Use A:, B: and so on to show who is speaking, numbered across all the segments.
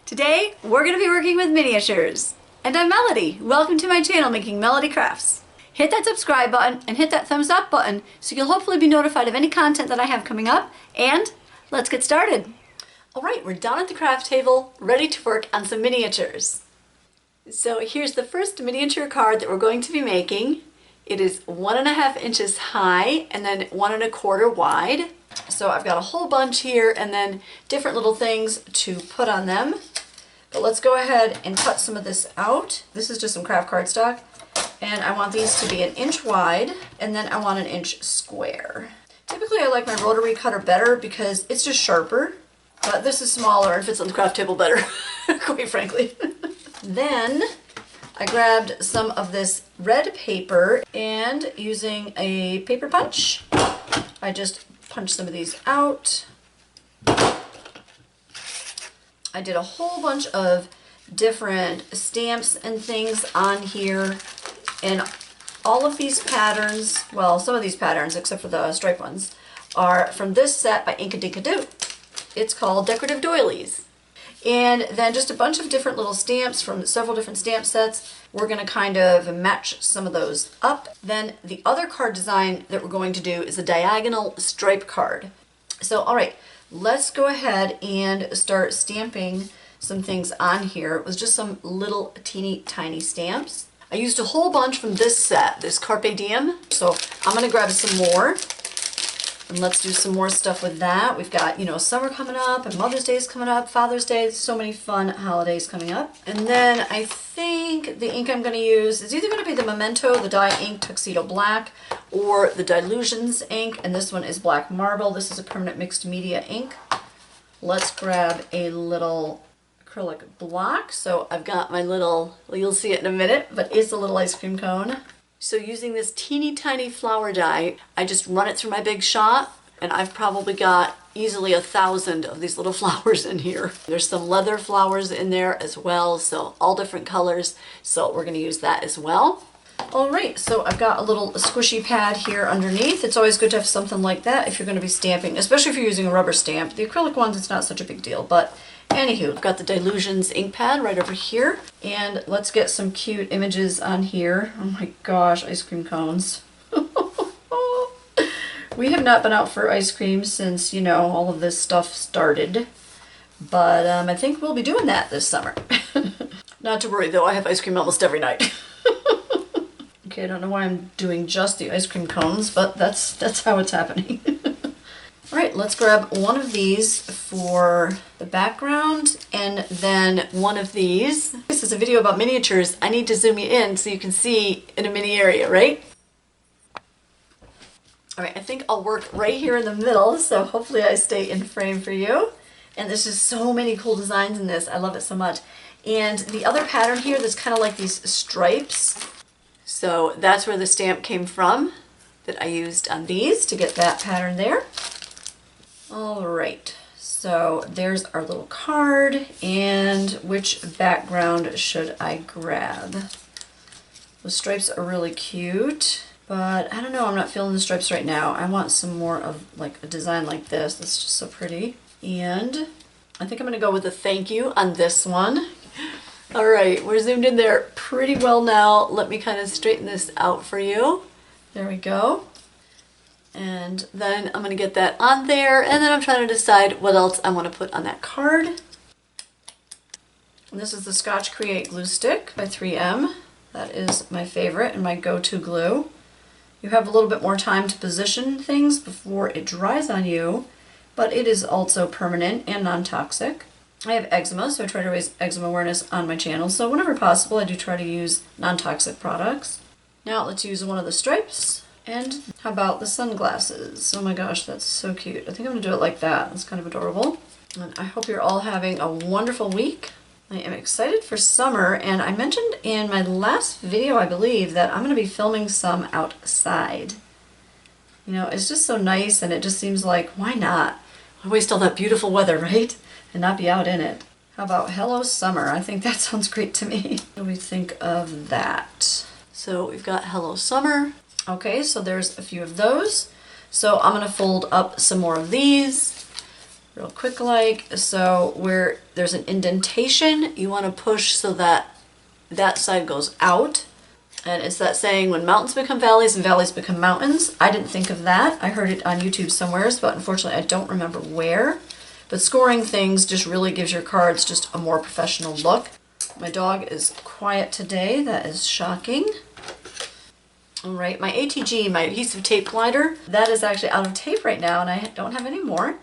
A: Today, we're going to be working with miniatures. And I'm Melody. Welcome to my channel, Making Melody Crafts. Hit that subscribe button and hit that thumbs up button so you'll hopefully be notified of any content that I have coming up. And let's get started. All right, we're down at the craft table, ready to work on some miniatures. So here's the first miniature card that we're going to be making. It is 1.5 inches high and then 1.25 wide. So I've got a whole bunch here and then different little things to put on them. But let's go ahead and cut some of this out. This is just some craft cardstock. And I want these to be 1 inch wide and then I want 1 inch square. Typically I like my rotary cutter better because it's just sharper. But this is smaller and fits on the craft table better, quite frankly. Then I grabbed some of this red paper and using a paper punch, I just punched some of these out. I did a whole bunch of different stamps and things on here, and all of these patterns, well, some of these patterns except for the stripe ones, are from this set by Inkadinkadoo. It's called Decorative Doilies. And then just a bunch of different little stamps from several different stamp sets. We're going to kind of match some of those up. Then the other card design that we're going to do is a diagonal stripe card. So, all right, let's go ahead and start stamping some things on here. It was just some little teeny tiny stamps. I used a whole bunch from this set, this Carpe Diem. So I'm going to grab some more. And let's do some more stuff with that. We've got, summer coming up and Mother's Day is coming up, Father's Day, so many fun holidays coming up. And then I think the ink I'm going to use is either going to be the Memento, the dye ink Tuxedo Black, or the Dilutions ink, and this one is Black Marble. This is a permanent mixed media ink. Let's grab a little acrylic block. So I've got my little, well, you'll see it in a minute, but it's a little ice cream cone. So using this teeny tiny flower die, I just run it through my big shot, and I've probably got easily 1,000 of these little flowers in here. There's some leather flowers in there as well, so all different colors, so we're going to use that as well. All right, so I've got a little squishy pad here underneath. It's always good to have something like that if you're going to be stamping, especially if you're using a rubber stamp. The acrylic ones, it's not such a big deal, but anywho, I've got the Dilutions ink pad right over here, and let's get some cute images on here. Oh my gosh, ice cream cones. We have not been out for ice cream since, all of this stuff started, but I think we'll be doing that this summer. Not to worry though, I have ice cream almost every night. Okay, I don't know why I'm doing just the ice cream cones, but that's how it's happening. All right, let's grab one of these for the background and then one of these. This is a video about miniatures. I need to zoom you in so you can see in a mini area, right? All right, I think I'll work right here in the middle, so hopefully I stay in frame for you. And there's just so many cool designs in this. I love it so much. And the other pattern here, that's kind of like these stripes. So that's where the stamp came from that I used on these to get that pattern there. All right, so there's our little card, and which background should I grab? The stripes are really cute, but I don't know, I'm not feeling the stripes right now. I want some more of like a design like this. That's just so pretty. And I think I'm gonna go with a thank you on this one. All right, we're zoomed in there pretty well now. Let me kind of straighten this out for you. There we go. And then I'm going to get that on there, and then I'm trying to decide what else I want to put on that card. And this is the Scotch Create glue stick by 3M. That is my favorite and my go-to glue. You have a little bit more time to position things before it dries on you, but it is also permanent and non-toxic. I have eczema, so I try to raise eczema awareness on my channel, so whenever possible I do try to use non-toxic products. Now let's use one of the stripes. And how about the sunglasses? Oh my gosh, that's so cute. I think I'm going to do it like that. It's kind of adorable. And I hope you're all having a wonderful week. I am excited for summer, and I mentioned in my last video, I believe, that I'm going to be filming some outside. It's just so nice, and it just seems like, why not? Why waste all that beautiful weather, right? And not be out in it. How about Hello Summer? I think that sounds great to me. What do we think of that? So we've got Hello Summer. Okay, so there's a few of those. So I'm going to fold up some more of these. real quick like. So where there's an indentation, you want to push so that that side goes out. And it's that saying, when mountains become valleys and valleys become mountains. I didn't think of that. I heard it on YouTube somewhere, but unfortunately I don't remember where. But scoring things just really gives your cards just a more professional look. My dog is quiet today. That is shocking. All right, my ATG, my adhesive tape glider, that is actually out of tape right now, and I don't have any more.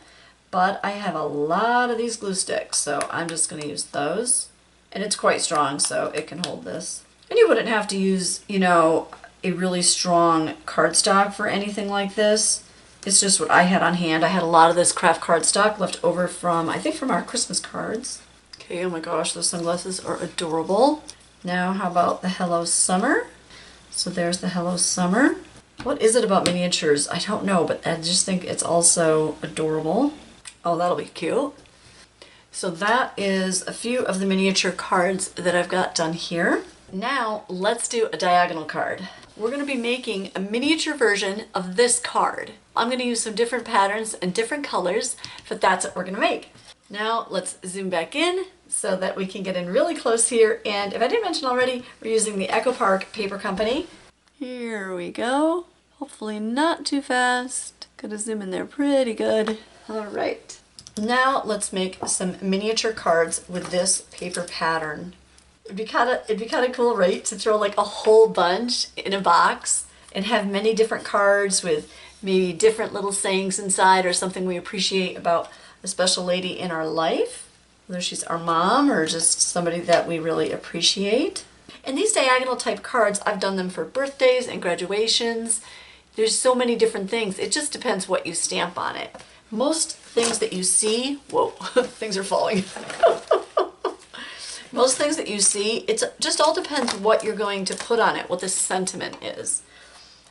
A: But I have a lot of these glue sticks, so I'm just going to use those. And it's quite strong, so it can hold this. And you wouldn't have to use, you know, a really strong cardstock for anything like this. It's just what I had on hand. I had a lot of this craft cardstock left over from, I think, from our Christmas cards. Okay, oh my gosh, those sunglasses are adorable. Now, how about the Hello Summer? So there's the Hello Summer. What is it about miniatures? I don't know, but I just think it's also adorable. Oh, that'll be cute. So that is a few of the miniature cards that I've got done here. Now let's do a diagonal card. We're going to be making a miniature version of this card. I'm going to use some different patterns and different colors, but that's what we're going to make. Now let's zoom back in so that we can get in really close here. And if I didn't mention already, we're using the Echo Park Paper Company. Here we go. Hopefully not too fast. Gotta zoom in there pretty good. All right. Now let's make some miniature cards with this paper pattern. It'd be kind of cool, right? To throw like a whole bunch in a box and have many different cards with maybe different little sayings inside or something we appreciate about a special lady in our life, whether she's our mom or just somebody that we really appreciate. And these diagonal type cards, I've done them for birthdays and graduations. There's so many different things. It just depends what you stamp on it. Most things that you see, whoa, things are falling. Most things that you see, it just all depends what you're going to put on it, what the sentiment is.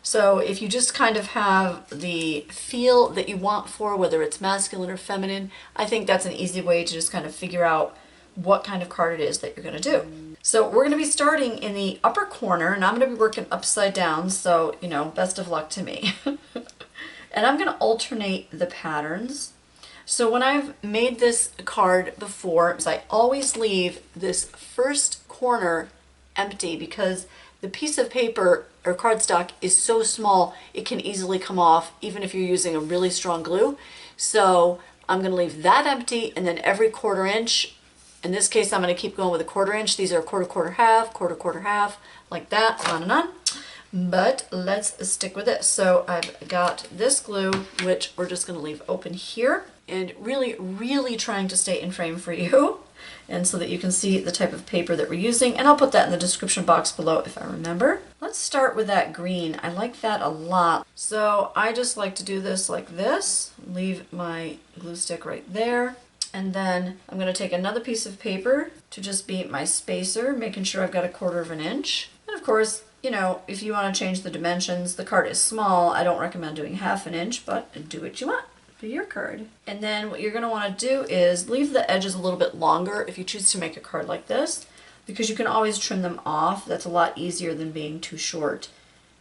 A: So if you just kind of have the feel that you want for, whether it's masculine or feminine, I think that's an easy way to just kind of figure out what kind of card it is that you're going to do. So we're going to be starting in the upper corner, and I'm going to be working upside down, so, you know, best of luck to me. And I'm going to alternate the patterns. So when I've made this card before, I always leave this first corner empty because the piece of paper or cardstock is so small it can easily come off even if you're using a really strong glue. So I'm going to leave that empty, and then every quarter inch, in this case I'm going to keep going with a quarter inch. These are quarter, quarter, half, like that, on and on. But let's stick with it. So I've got this glue, which we're just going to leave open here, and really trying to stay in frame for you, and so that you can see the type of paper that we're using. And I'll put that in the description box below if I remember. Let's start with that green. I like that a lot. So I just like to do this like this, leave my glue stick right there. And then I'm going to take another piece of paper to just be my spacer, making sure I've got a quarter of an inch. And of course, you know, if you want to change the dimensions, the card is small. I don't recommend doing ½ an inch, but do what you want for your card. And then what you're going to want to do is leave the edges a little bit longer if you choose to make a card like this, because you can always trim them off. That's a lot easier than being too short.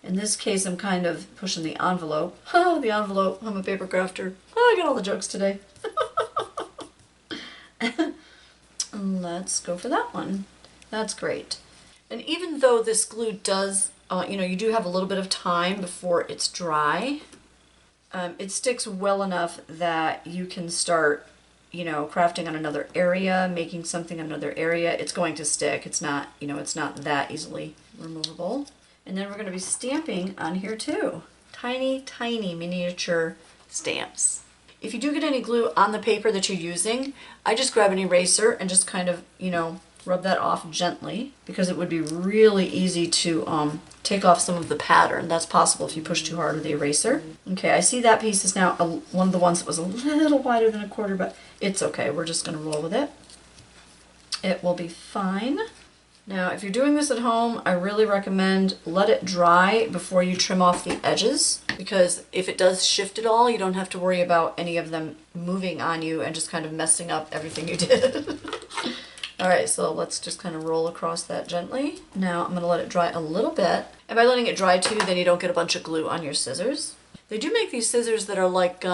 A: In this case, I'm kind of pushing the envelope. Oh, the envelope. I'm a paper crafter. Oh, I got all the jokes today. Let's go for that one. That's great. And even though this glue does, you know, you do have a little bit of time before it's dry, it sticks well enough that you can start, you know, crafting on another area, making something on another area. It's going to stick. It's not, you know, it's not that easily removable. And then we're going to be stamping on here too. Tiny, tiny miniature stamps. If you do get any glue on the paper that you're using, I just grab an eraser and just kind of, you know, rub that off gently, because it would be really easy to take off some of the pattern. That's possible if you push too hard with the eraser. Okay, I see that piece is now one of the ones that was a little wider than a quarter, but it's okay. We're just going to roll with it. It will be fine. Now, if you're doing this at home, I really recommend let it dry before you trim off the edges, because if it does shift at all, you don't have to worry about any of them moving on you and just kind of messing up everything you did. Alright, so let's just kind of roll across that gently. Now I'm going to let it dry a little bit. And by letting it dry too, then you don't get a bunch of glue on your scissors. They do make these scissors that are like,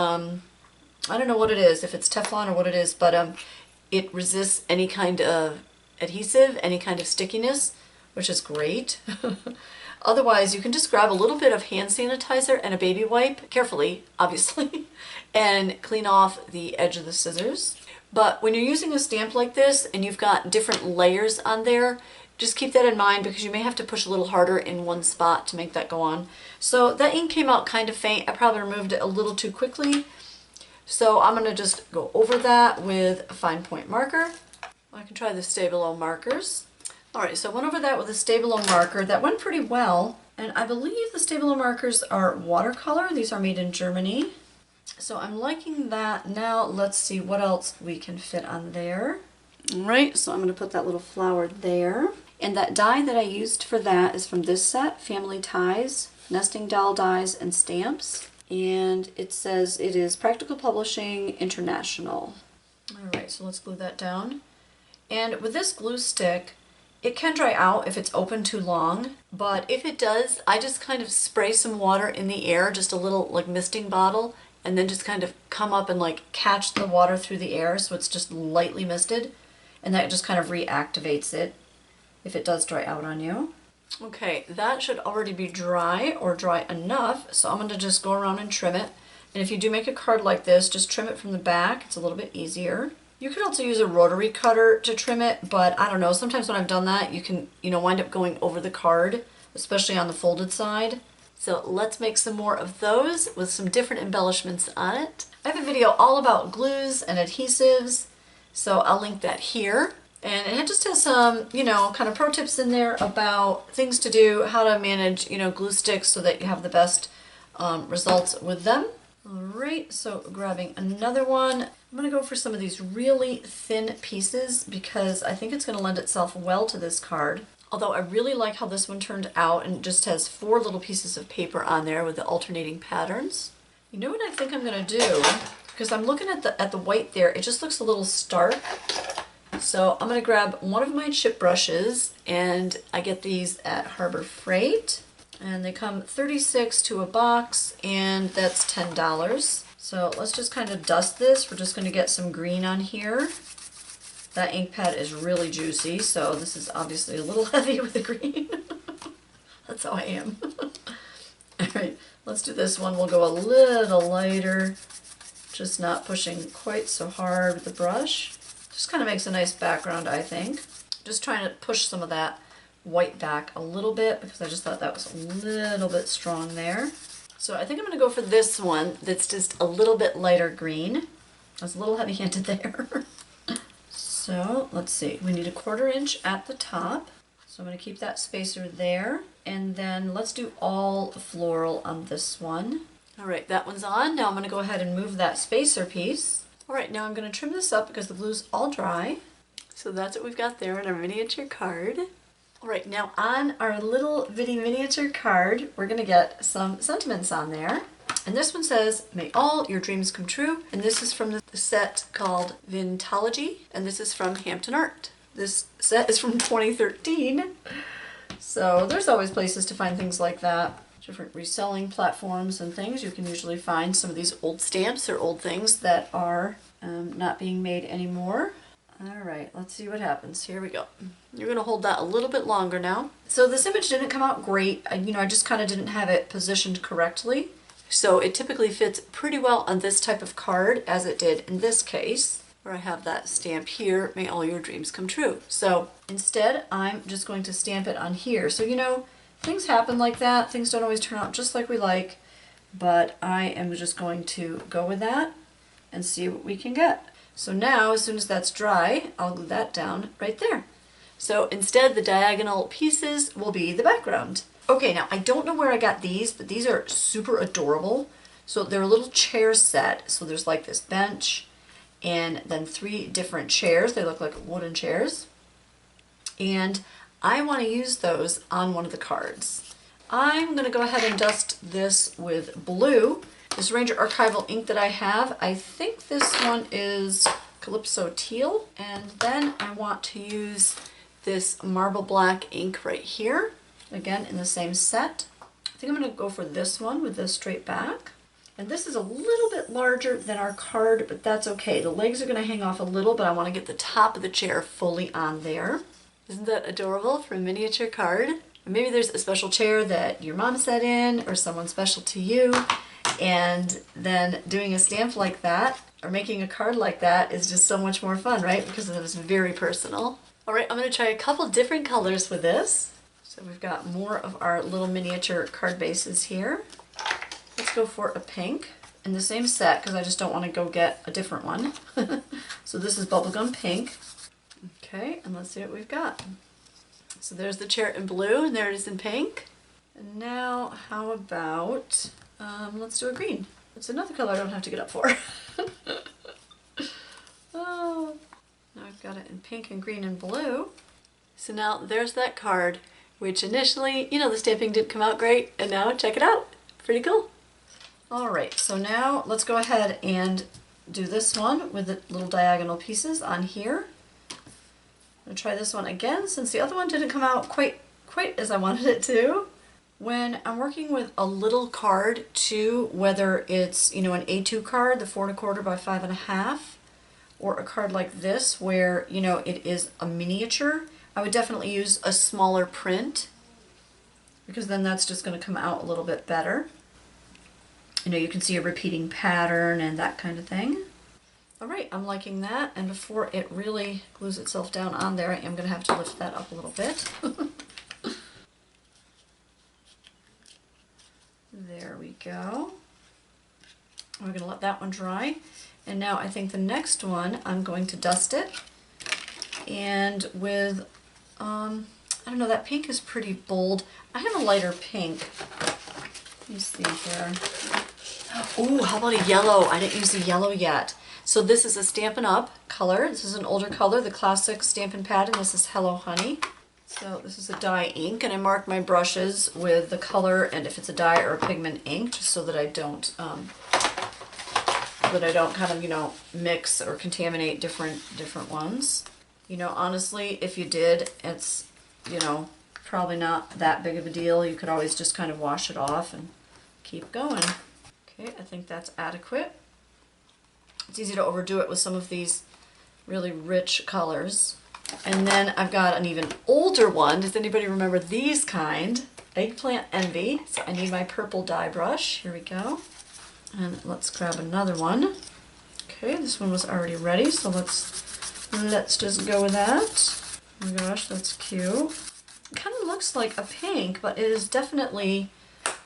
A: I don't know what it is, if it's Teflon or what it is, but it resists any kind of adhesive, any kind of stickiness, which is great. Otherwise, you can just grab a little bit of hand sanitizer and a baby wipe, carefully, obviously, and clean off the edge of the scissors. But when you're using a stamp like this and you've got different layers on there, just keep that in mind because you may have to push a little harder in one spot to make that go on. So that ink came out kind of faint. I probably removed it a little too quickly. So I'm going to just go over that with a fine point marker. I can try the Stabilo markers. Alright, so I went over that with a Stabilo marker. That went pretty well. And I believe the Stabilo markers are watercolor. These are made in Germany. So I'm liking that. Now let's see what else we can fit on there. Alright, so I'm going to put that little flower there. And that die that I used for that is from this set, Family Ties, Nesting Doll Dies and Stamps. And it says it is Practical Publishing International. Alright, so let's glue that down. And with this glue stick, it can dry out if it's open too long, but if it does, I just kind of spray some water in the air, just a little like misting bottle, and then just kind of come up and like catch the water through the air so it's just lightly misted, and that just kind of reactivates it if it does dry out on you. Okay, that should already be dry or dry enough, so I'm going to just go around and trim it. And if you do make a card like this, just trim it from the back. It's a little bit easier. You could also use a rotary cutter to trim it, but I don't know, sometimes when I've done that, you can, wind up going over the card, especially on the folded side. So let's make some more of those with some different embellishments on it. I have a video all about glues and adhesives, so I'll link that here. And it just has some, kind of pro tips in there about things to do, how to manage, glue sticks so that you have the best results with them. Alright, so grabbing another one. I'm going to go for some of these really thin pieces because I think it's going to lend itself well to this card. Although I really like how this one turned out and just has 4 little pieces of paper on there with the alternating patterns. You know what I think I'm going to do? Because I'm looking at the white there, it just looks a little stark. So I'm going to grab one of my chip brushes, and I get these at Harbor Freight. And they come 36 to a box, and that's $10. So let's just kind of dust this. We're just going to get some green on here. That ink pad is really juicy, so this is obviously a little heavy with the green. That's how I am. Alright, let's do this one. We'll go a little lighter, just not pushing quite so hard with the brush. Just kind of makes a nice background, I think. Just trying to push some of that white back a little bit because I just thought that was a little bit strong there. So I think I'm going to go for this one that's just a little bit lighter green. I was a little heavy-handed there. So let's see, we need a 1/4 inch at the top. So I'm going to keep that spacer there. And then let's do all floral on this one. Alright, that one's on. Now I'm going to go ahead and move that spacer piece. Alright, now I'm going to trim this up because the glue's all dry. So that's what we've got there in our miniature card. Alright, now on our little bitty miniature card, we're going to get some sentiments on there. And this one says, "May all your dreams come true." And this is from the set called Vintology, and this is from Hampton Art. This set is from 2013. So there's always places to find things like that. Different reselling platforms and things. You can usually find some of these old stamps or old things that are not being made anymore. Alright, let's see what happens. Here we go. You're going to hold that a little bit longer now. So this image didn't come out great. I just kind of didn't have it positioned correctly. So it typically fits pretty well on this type of card as it did in this case, where I have that stamp here, "May all your dreams come true." So instead, I'm just going to stamp it on here. So things happen like that. Things don't always turn out just like we like, but I am just going to go with that and see what we can get. So now, as soon as that's dry, I'll glue that down right there. So instead, the diagonal pieces will be the background. Okay, now I don't know where I got these, but these are super adorable. So they're a little chair set. So there's like this bench and then 3 different chairs. They look like wooden chairs. And I want to use those on one of the cards. I'm going to go ahead and dust this with blue. This Ranger Archival ink that I have, I think this one is Calypso Teal. And then I want to use this Marble Black ink right here. Again, in the same set. I think I'm going to go for this one with this straight back. And this is a little bit larger than our card, but that's okay. The legs are going to hang off a little, but I want to get the top of the chair fully on there. Isn't that adorable for a miniature card? Maybe there's a special chair that your mom sat in or someone special to you, and then doing a stamp like that or making a card like that is just so much more fun, right? Because it was very personal. All right, I'm going to try a couple different colors with this. So we've got more of our little miniature card bases here. Let's go for a pink in the same set because I just don't want to go get a different one. So this is bubblegum pink. Okay, and let's see what we've got. So there's the chair in blue and there it is in pink. And now how about, let's do a green. It's another color I don't have to get up for. Oh, now I've got it in pink and green and blue. So now there's that card, which initially, you know, the stamping didn't come out great, and now check it out. Pretty cool. All right, so now let's go ahead and do this one with the little diagonal pieces on here. I'm gonna try this one again since the other one didn't come out quite as I wanted it to. When I'm working with a little card too, whether it's, you know, an A2 card, the 4 1/4 by 5 1/2, or a card like this where, you know, it is a miniature, I would definitely use a smaller print because then that's just going to come out a little bit better. You know, you can see a repeating pattern and that kind of thing. All right, I'm liking that, and before it really glues itself down on there, I am going to have to lift that up a little bit. There we go. We're going to let that one dry. And now I think the next one, I'm going to dust it. And with, I don't know, that pink is pretty bold. I have a lighter pink. Let me see here. Ooh, how about a yellow? I didn't use the yellow yet. So this is a Stampin' Up! Color. This is an older color, the classic Stampin' Pad, and this is Hello Honey. So this is a dye ink, and I mark my brushes with the color and if it's a dye or a pigment ink, just so that I don't kind of, you know, mix or contaminate different ones. You know, honestly, if you did, it's, you know, probably not that big of a deal. You could always just kind of wash it off and keep going. Okay, I think that's adequate. It's easy to overdo it with some of these really rich colors. And then I've got an even older one. Does anybody remember these kind? Eggplant Envy. So I need my purple dye brush. Here we go. And let's grab another one. Okay, this one was already ready, so let's just go with that. Oh my gosh, that's cute. It kind of looks like a pink, but it is definitely,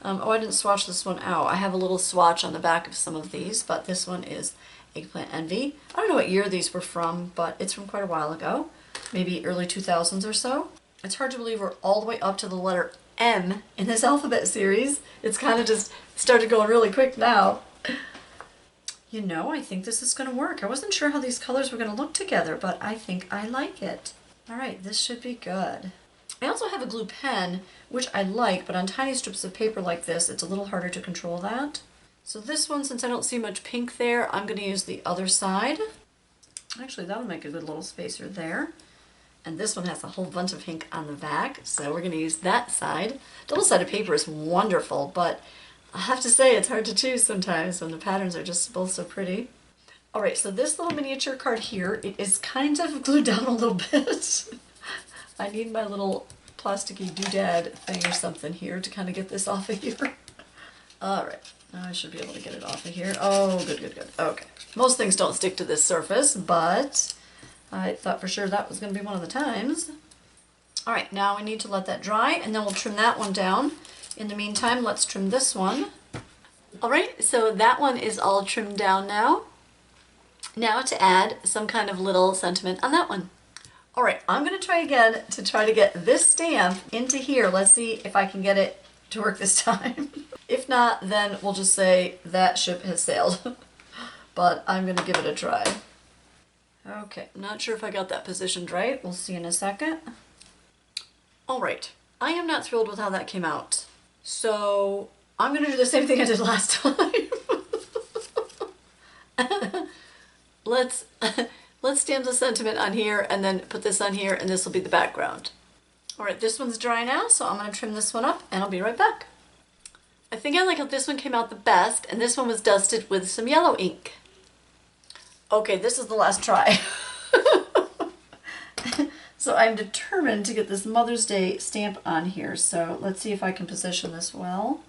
A: oh, I didn't swatch this one out. I have a little swatch on the back of some of these, but this one is Eggplant Envy. I don't know what year these were from, but it's from quite a while ago. Maybe early 2000s or so. It's hard to believe we're all the way up to the letter M in this alphabet series. It's kind of just started going really quick now. You know, I think this is going to work. I wasn't sure how these colors were going to look together, but I think I like it. All right, this should be good. I also have a glue pen, which I like, but on tiny strips of paper like this, it's a little harder to control that. So this one, since I don't see much pink there, I'm going to use the other side. Actually, that'll make a good little spacer there. And this one has a whole bunch of pink on the back, so we're going to use that side. Double-sided paper is wonderful, but I have to say it's hard to choose sometimes when the patterns are just both so pretty. All right, so this little miniature card here, it is kind of glued down a little bit. I need my little plasticky doodad thing or something here to kind of get this off of here. All right, now I should be able to get it off of here. Oh, good, good, good. Okay. Most things don't stick to this surface, but I thought for sure that was going to be one of the times. All right, now we need to let that dry, and then we'll trim that one down. In the meantime, let's trim this one. All right, so that one is all trimmed down now. Now to add some kind of little sentiment on that one. All right, I'm going to try again to try to get this stamp into here. Let's see if I can get it to work this time. If not, then we'll just say that ship has sailed. But I'm going to give it a try. Okay, I'm not sure if I got that positioned right. We'll see in a second. All right, I am not thrilled with how that came out. So I'm going to do the same thing I did last time. Let's stamp the sentiment on here and then put this on here, and this will be the background. All right, this one's dry now, so I'm going to trim this one up and I'll be right back. I think I like how this one came out the best, and this one was dusted with some yellow ink. Okay, this is the last try. So I'm determined to get this Mother's Day stamp on here. So let's see if I can position this well.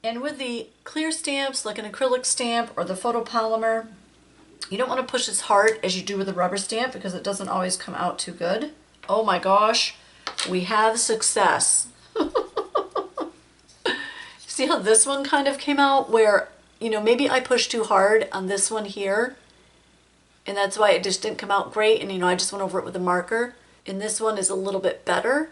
A: And with the clear stamps, like an acrylic stamp or the photopolymer, you don't want to push as hard as you do with a rubber stamp because it doesn't always come out too good. Oh my gosh, we have success. See how this one kind of came out where, you know, maybe I pushed too hard on this one here, and that's why it just didn't come out great, and you know, I just went over it with a marker. And this one is a little bit better.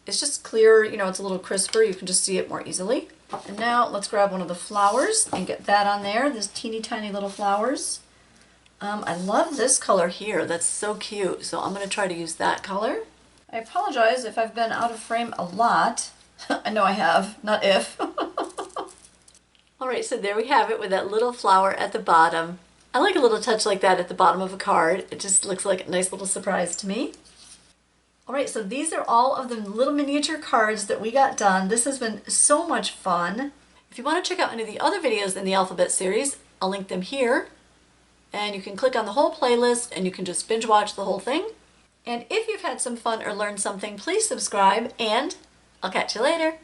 A: It's just clear, you know, it's a little crisper. You can just see it more easily. And now let's grab one of the flowers and get that on there. This teeny tiny little flowers. I love this color here. That's so cute. So I'm going to try to use that color. I apologize if I've been out of frame a lot. I know I have, not if. All right, so there we have it with that little flower at the bottom. I like a little touch like that at the bottom of a card. It just looks like a nice little surprise to me. All right, so these are all of the little miniature cards that we got done. This has been so much fun. If you want to check out any of the other videos in the alphabet series, I'll link them here. And you can click on the whole playlist and you can just binge watch the whole thing. And if you've had some fun or learned something, please subscribe, and I'll catch you later.